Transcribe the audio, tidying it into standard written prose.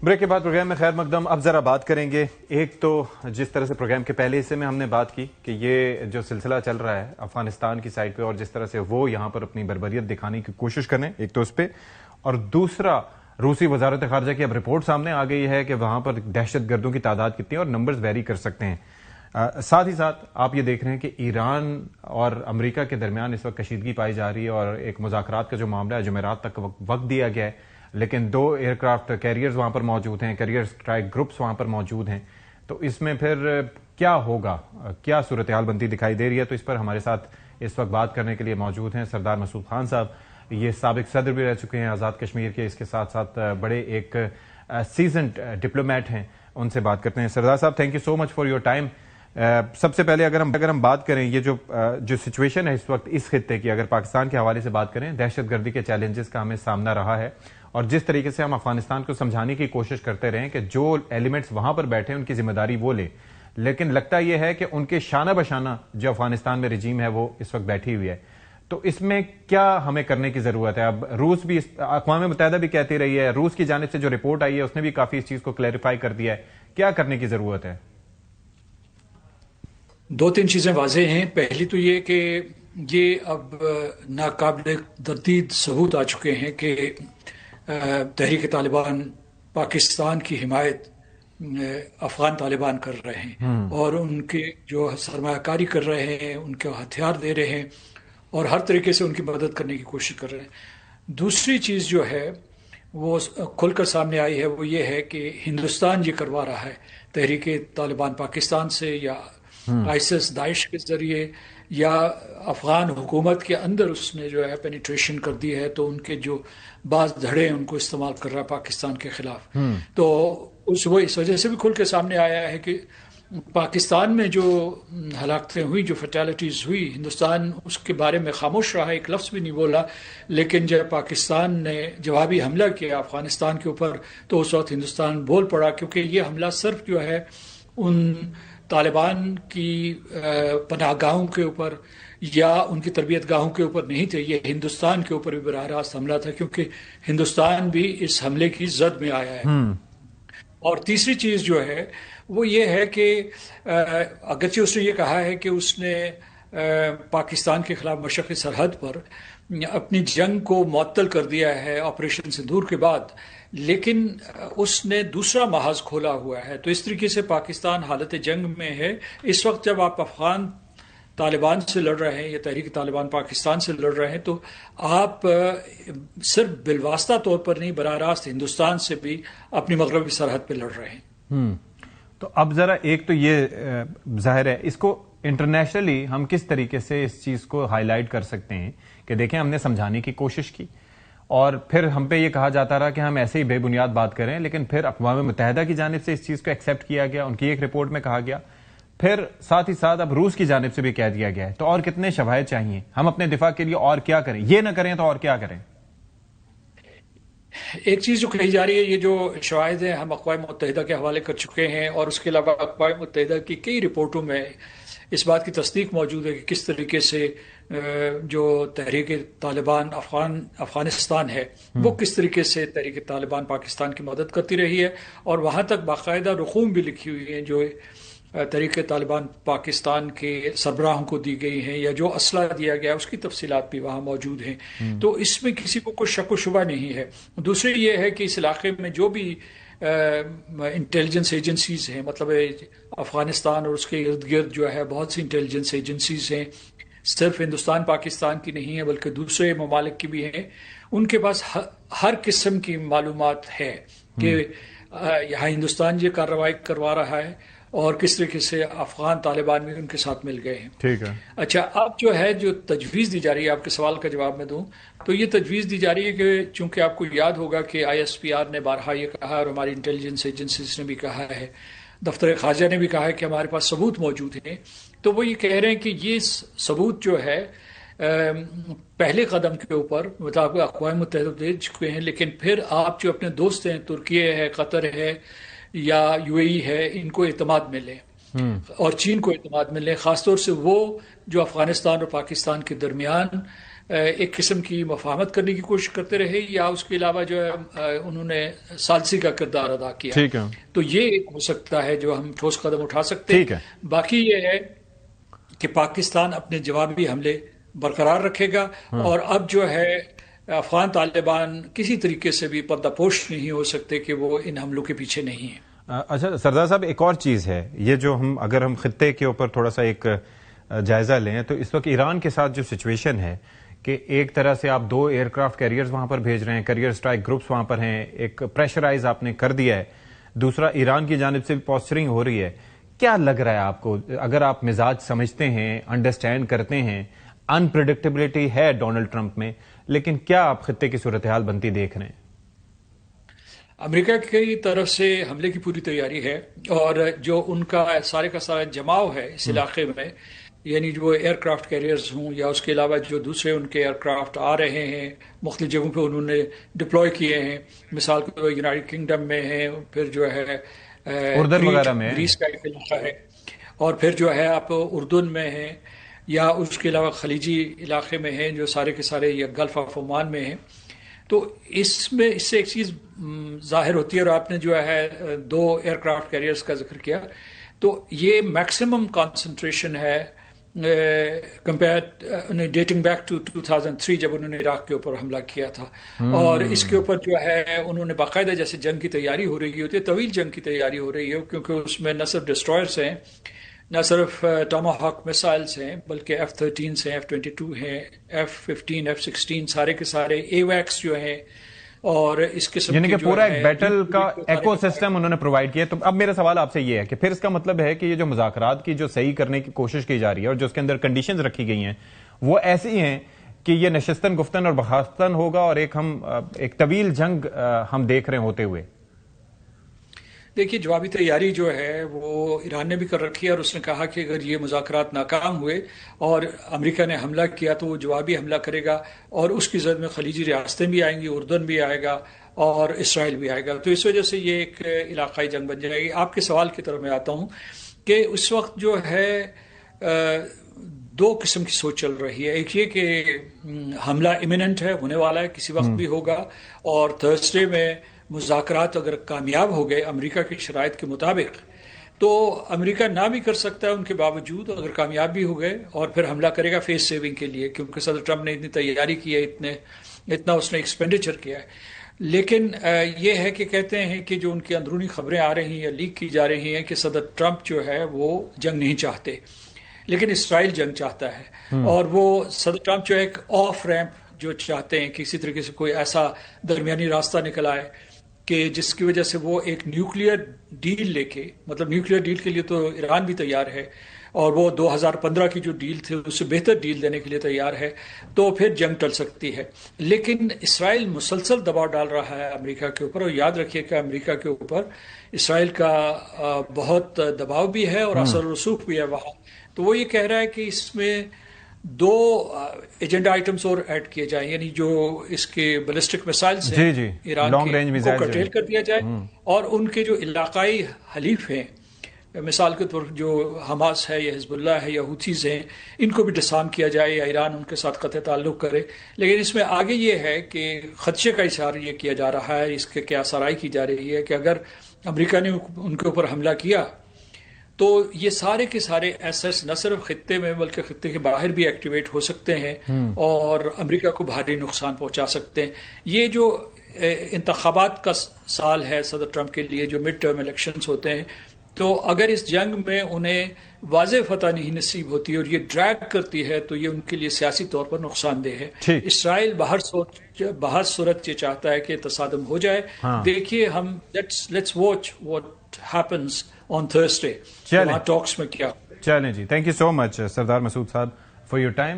Break کے بعد programme میں خیر مقدم. اب ذرا بات کریں گے، ایک تو جس طرح سے پروگرام کے پہلے حصے میں ہم نے بات کی کہ یہ جو سلسلہ چل رہا ہے افغانستان کی سائڈ پہ اور جس طرح سے وہ یہاں پر اپنی بربریت دکھانے کی کوشش کریں، ایک تو اس پہ، اور دوسرا روسی وزارت خارجہ کی اب رپورٹ سامنے آ گئی ہے کہ وہاں پر دہشت گردوں کی تعداد کتنی ہے اور نمبرز ویری کر سکتے ہیں. ساتھ ہی ساتھ آپ یہ دیکھ رہے ہیں کہ ایران اور امریکہ کے درمیان اس وقت کشیدگی پائی جا رہی ہے اور ایک مذاکرات کا جو معاملہ ہے جمعرات تک وقت دیا گیا ہے، لیکن 2 ایئر کرافٹ کیریئرز وہاں پر موجود ہیں، کیریئر اسٹرائک گروپس وہاں پر موجود ہیں. تو اس میں پھر کیا ہوگا، کیا صورتحال بنتی دکھائی دے رہی ہے؟ تو اس پر ہمارے ساتھ اس وقت بات کرنے کے لیے موجود ہیں سردار مسعود خان صاحب. یہ سابق صدر بھی رہ چکے ہیں آزاد کشمیر کے، اس کے ساتھ ساتھ بڑے ایک سیزنڈ ڈپلومیٹ ہیں. ان سے بات کرتے ہیں. سردار صاحب، thank you so much for your time. سب سے پہلے اگر ہم بات کریں یہ جو سچویشن ہے اس وقت اس خطے کی، اگر پاکستان کے حوالے سے بات کریں، دہشت گردی کے چیلنجز کا ہمیں سامنا رہا ہے اور جس طریقے سے ہم افغانستان کو سمجھانے کی کوشش کرتے رہے کہ جو ایلیمنٹس وہاں پر بیٹھے ہیں ان کی ذمہ داری وہ لے، لیکن لگتا یہ ہے کہ ان کے شانہ بشانہ جو افغانستان میں رجیم ہے وہ اس وقت بیٹھی ہوئی ہے. تو اس میں کیا ہمیں کرنے کی ضرورت ہے؟ اب روس بھی، اقوام متحدہ بھی کہتی رہی ہے، روس کی جانب سے جو رپورٹ آئی ہے اس نے بھی کافی اس چیز کو کلیریفائی کر دیا ہے. کیا کرنے کی ضرورت ہے؟ 2-3 چیزیں واضح ہیں. پہلی تو یہ کہ یہ اب ناقابل تردید ثبوت آ چکے ہیں کہ تحریک طالبان پاکستان کی حمایت افغان طالبان کر رہے ہیں اور ان کے جو سرمایہ کاری کر رہے ہیں، ان کو ہتھیار دے رہے ہیں اور ہر طریقے سے ان کی مدد کرنے کی کوشش کر رہے ہیں. دوسری چیز جو ہے وہ کھل کر سامنے آئی ہے، وہ یہ ہے کہ ہندوستان یہ کروا رہا ہے تحریک طالبان پاکستان سے یا آئیسس داعش کے ذریعے یا افغان حکومت کے اندر اس نے جو ہے پینیٹریشن کر دی ہے، تو ان کے جو بعض دھڑے ہیں ان کو استعمال کر رہا ہے پاکستان کے خلاف. تو اس وجہ سے بھی کھل کے سامنے آیا ہے کہ پاکستان میں جو ہلاکتیں ہوئی، جو فیٹیلٹیز ہوئی، ہندوستان اس کے بارے میں خاموش رہا، ایک لفظ بھی نہیں بولا. لیکن جب پاکستان نے جوابی حملہ کیا افغانستان کے اوپر تو اس وقت ہندوستان بول پڑا، کیونکہ یہ حملہ صرف جو ہے ان طالبان کی پناہ گاہوں کے اوپر یا ان کی تربیت گاہوں کے اوپر نہیں تھے، یہ ہندوستان کے اوپر بھی براہ راست حملہ تھا، کیونکہ ہندوستان بھی اس حملے کی زد میں آیا ہے. اور تیسری چیز جو ہے وہ یہ ہے کہ اگرچہ اس نے یہ کہا ہے کہ اس نے پاکستان کے خلاف مشرقی سرحد پر اپنی جنگ کو معطل کر دیا ہے آپریشن سندور کے بعد، لیکن اس نے دوسرا محاذ کھولا ہوا ہے. تو اس طریقے سے پاکستان حالت جنگ میں ہے اس وقت. جب آپ افغان طالبان سے لڑ رہے ہیں یا تحریک طالبان پاکستان سے لڑ رہے ہیں تو آپ صرف بالواسطہ طور پر نہیں، براہ راست ہندوستان سے بھی اپنی مغربی سرحد پہ لڑ رہے ہیں. تو اب ذرا ایک تو یہ ظاہر ہے، اس کو انٹرنیشنلی ہم کس طریقے سے اس چیز کو ہائی لائٹ کر سکتے ہیں کہ دیکھیں ہم نے سمجھانے کی کوشش کی اور پھر ہم پہ یہ کہا جاتا رہا کہ ہم ایسے ہی بے بنیاد بات کریں، لیکن پھر اقوام متحدہ کی جانب سے اس چیز کو ایکسیپٹ کیا گیا، ان کی ایک رپورٹ میں کہا گیا، پھر ساتھ ہی ساتھ اب روس کی جانب سے بھی کہہ دیا گیا ہے. تو اور کتنے شواہد چاہیے؟ ہم اپنے دفاع کے لیے اور کیا کریں؟ یہ نہ کریں تو اور کیا کریں؟ ایک چیز جو کہی جا رہی ہے، یہ جو شواہد ہیں ہم اقوام متحدہ کے حوالے کر چکے ہیں اور اس کے علاوہ اقوام متحدہ کی کئی رپورٹوں میں اس بات کی تصدیق موجود ہے کہ کس طریقے سے جو تحریک طالبان افغانستان ہے وہ کس طریقے سے تحریک طالبان پاکستان کی مدد کرتی رہی ہے. اور وہاں تک باقاعدہ رقوم بھی لکھی ہوئی ہیں جو تحریک طالبان پاکستان کے سربراہوں کو دی گئی ہیں یا جو اسلحہ دیا گیا اس کی تفصیلات بھی وہاں موجود ہیں. تو اس میں کسی کو کوئی شک و شبہ نہیں ہے. دوسری یہ ہے کہ اس علاقے میں جو بھی انٹیلیجنس ایجنسیز ہیں، مطلب افغانستان اور اس کے ارد گرد جو ہے بہت سی انٹیلیجنس ایجنسیز ہیں، صرف ہندوستان پاکستان کی نہیں ہے بلکہ دوسرے ممالک کی بھی ہیں. ان کے پاس ہر قسم کی معلومات ہے کہ یہاں ہندوستان یہ کارروائی کروا رہا ہے اور کس طریقے سے افغان طالبان بھی ان کے ساتھ مل گئے ہیں. ٹھیک ہے. اچھا، اب جو ہے جو تجویز دی جا رہی ہے، آپ کے سوال کا جواب میں دوں تو یہ تجویز دی جا رہی ہے کہ چونکہ آپ کو یاد ہوگا کہ ISPR نے بارہا یہ کہا اور ہماری انٹیلیجنس ایجنسیز نے بھی کہا ہے، دفتر خارجہ نے بھی کہا ہے کہ ہمارے پاس ثبوت موجود ہیں. تو وہ یہ کہہ رہے ہیں کہ یہ ثبوت جو ہے پہلے قدم کے اوپر مطابق اقوام متحدہ دے چکے ہیں، لیکن پھر آپ جو اپنے دوست ہیں، ترکیہ ہے، قطر ہے یا UAE ہے، ان کو اعتماد ملے اور چین کو اعتماد ملے، خاص طور سے وہ جو افغانستان اور پاکستان کے درمیان ایک قسم کی مفاہمت کرنے کی کوشش کرتے رہے یا اس کے علاوہ جو ہے انہوں نے ثالثی کا کردار ادا کیا. ٹھیک ہے. تو یہ ایک ہو سکتا ہے جو ہم ٹھوس قدم اٹھا سکتے ہیں. باقی یہ ہے کہ پاکستان اپنے جوابی حملے برقرار رکھے گا اور اب جو ہے افغان طالبان کسی طریقے سے بھی پردہ پوش نہیں ہو سکتے کہ وہ ان حملوں کے پیچھے نہیں ہیں. اچھا سردار صاحب، ایک اور چیز ہے یہ جو اگر ہم خطے کے اوپر تھوڑا سا ایک جائزہ لیں تو اس وقت ایران کے ساتھ جو سچویشن ہے کہ ایک طرح سے آپ 2 ایئر کرافٹ کیریئرز وہاں پر بھیج رہے ہیں، کیریئر اسٹرائک گروپس وہاں پر ہیں، ایک پریشرائز آپ نے کر دیا ہے، دوسرا ایران کی جانب سے بھی پوسچرنگ ہو رہی ہے. کیا لگ رہا ہے آپ کو، اگر آپ مزاج سمجھتے ہیں، انڈرسٹینڈ کرتے ہیں، انپریڈکٹیبلٹی ہے ڈونلڈ ٹرمپ میں، لیکن کیا آپ خطے کی صورتحال بنتی دیکھ رہے ہیں؟ امریکہ کی طرف سے حملے کی پوری تیاری ہے اور جو ان کا سارے کا سارا جماؤ ہے اس علاقے میں، یعنی جو ایئر کرافٹ کیریئرز ہوں یا اس کے علاوہ جو دوسرے ان کے ایئر کرافٹ آ رہے ہیں مختلف جگہوں پہ انہوں نے ڈپلوائے کیے ہیں، مثال کو یونائٹڈ کنگڈم میں ہیں، پھر جو ہے اردن وغیرہ میں گریس کا ایک علاقہ ہے، اور پھر جو ہے آپ اردن میں ہیں یا اس کے علاوہ خلیجی علاقے میں ہیں جو سارے کے سارے یا گلف آف عمان میں ہیں. تو اس سے ایک چیز ظاہر ہوتی ہے، اور آپ نے جو ہے 2 ایئر کرافٹ کیریئرز کا ذکر کیا، تو یہ میکسیمم کانسنٹریشن ہے ڈیٹنگ بیک ٹو 2003 جب انہوں نے عراق کے اوپر حملہ کیا تھا. اور اس کے اوپر جو ہے انہوں نے باقاعدہ جیسے جنگ کی تیاری ہو رہی ہوتی ہے، طویل جنگ کی تیاری ہو رہی ہے، کیونکہ اس میں نہ صرف ڈسٹرائرز ہیں، نہ صرف ٹاماہاک میسائلز ہیں، بلکہ F-13 ہیں، F-22 ہیں، F-15 F-16 سارے کے سارے ایویکس جو ہیں، اور اس قسم یعنی کہ پورا ایک بیٹل کا ایکو سسٹم انہوں نے پرووائڈ کیا. تو اب میرا سوال آپ سے یہ ہے کہ پھر اس کا مطلب ہے کہ یہ جو مذاکرات کی جو صحیح کرنے کی کوشش کی جا رہی ہے اور جو اس کے اندر کنڈیشنز رکھی گئی ہیں وہ ایسی ہیں کہ یہ نشستن گفتن اور بحاثتن ہوگا اور ایک طویل جنگ ہم دیکھ رہے ہوتے ہوئے. دیکھیے جوابی تیاری جو ہے وہ ایران نے بھی کر رکھی ہے، اور اس نے کہا کہ اگر یہ مذاکرات ناکام ہوئے اور امریکہ نے حملہ کیا تو وہ جوابی حملہ کرے گا، اور اس کی زد میں خلیجی ریاستیں بھی آئیں گی، اردن بھی آئے گا اور اسرائیل بھی آئے گا. تو اس وجہ سے یہ ایک علاقائی جنگ بن جائے گی. آپ کے سوال کی طرف میں آتا ہوں کہ اس وقت جو ہے 2 قسم کی سوچ چل رہی ہے. ایک یہ کہ حملہ امیوننٹ ہے، ہونے والا ہے، کسی وقت بھی ہوگا، اور تھرسڈے میں مذاکرات اگر کامیاب ہو گئے امریکہ کی شرائط کے مطابق تو امریکہ نہ بھی کر سکتا ہے ان کے باوجود، اگر کامیاب بھی ہو گئے، اور پھر حملہ کرے گا فیس سیونگ کے لیے، کیونکہ صدر ٹرمپ نے اتنی تیاری کی ہے، اتنا اس نے ایکسپینڈیچر کیا ہے. لیکن یہ ہے کہ کہتے ہیں کہ جو ان کی اندرونی خبریں آ رہی ہیں یا لیک کی جا رہی ہیں کہ صدر ٹرمپ جو ہے وہ جنگ نہیں چاہتے، لیکن اسرائیل جنگ چاہتا ہے، اور وہ صدر ٹرمپ جو ایک آف ریمپ جو چاہتے ہیں کہ کسی طریقے سے کوئی ایسا درمیانی راستہ نکل آئے کہ جس کی وجہ سے وہ ایک نیوکلیئر ڈیل لے کے، مطلب نیوکلیئر ڈیل کے لیے تو ایران بھی تیار ہے، اور وہ 2015 کی جو ڈیل تھی اس سے بہتر ڈیل دینے کے لیے تیار ہے، تو پھر جنگ ٹل سکتی ہے. لیکن اسرائیل مسلسل دباؤ ڈال رہا ہے امریکہ کے اوپر، اور یاد رکھیے کہ امریکہ کے اوپر اسرائیل کا بہت دباؤ بھی ہے اور اثر و رسوخ بھی ہے وہاں. تو وہ یہ کہہ رہا ہے کہ اس میں 2 ایجنڈا آئٹمز اور ایڈ کیے جائیں، یعنی جو اس کے بیلسٹک میسائلز ہیں ایران کے کو کرٹیل کر دیا جائے، اور ان کے جو علاقائی حلیف ہیں، مثال کے طور جو حماس ہے یا حزب اللہ ہے یا حوثیز ہیں، ان کو بھی ڈسارم کیا جائے یا ایران ان کے ساتھ قطع تعلق کرے. لیکن اس میں آگے یہ ہے کہ خدشے کا اظہار یہ کیا جا رہا ہے، اس کے کیا سرائی کی جا رہی ہے کہ اگر امریکہ نے ان کے اوپر حملہ کیا تو یہ سارے کے سارے ایسٹس نہ صرف خطے میں بلکہ خطے کے باہر بھی ایکٹیویٹ ہو سکتے ہیں اور امریکہ کو بھاری نقصان پہنچا سکتے ہیں. یہ جو انتخابات کا سال ہے صدر ٹرمپ کے لیے، جو مڈ ٹرم الیکشنز ہوتے ہیں، تو اگر اس جنگ میں انہیں واضح فتح نہیں نصیب ہوتی اور یہ ڈریگ کرتی ہے تو یہ ان کے لیے سیاسی طور پر نقصان دہ ہے. اسرائیل باہر صورت یہ چاہتا ہے کہ تصادم ہو جائے. دیکھیے ہم let's watch what happens on Thursday. چلیں ٹاکس میں کیا. چلیں جی، تھینک یو سو مچ سردار مسعود صاحب فار یور ٹائم.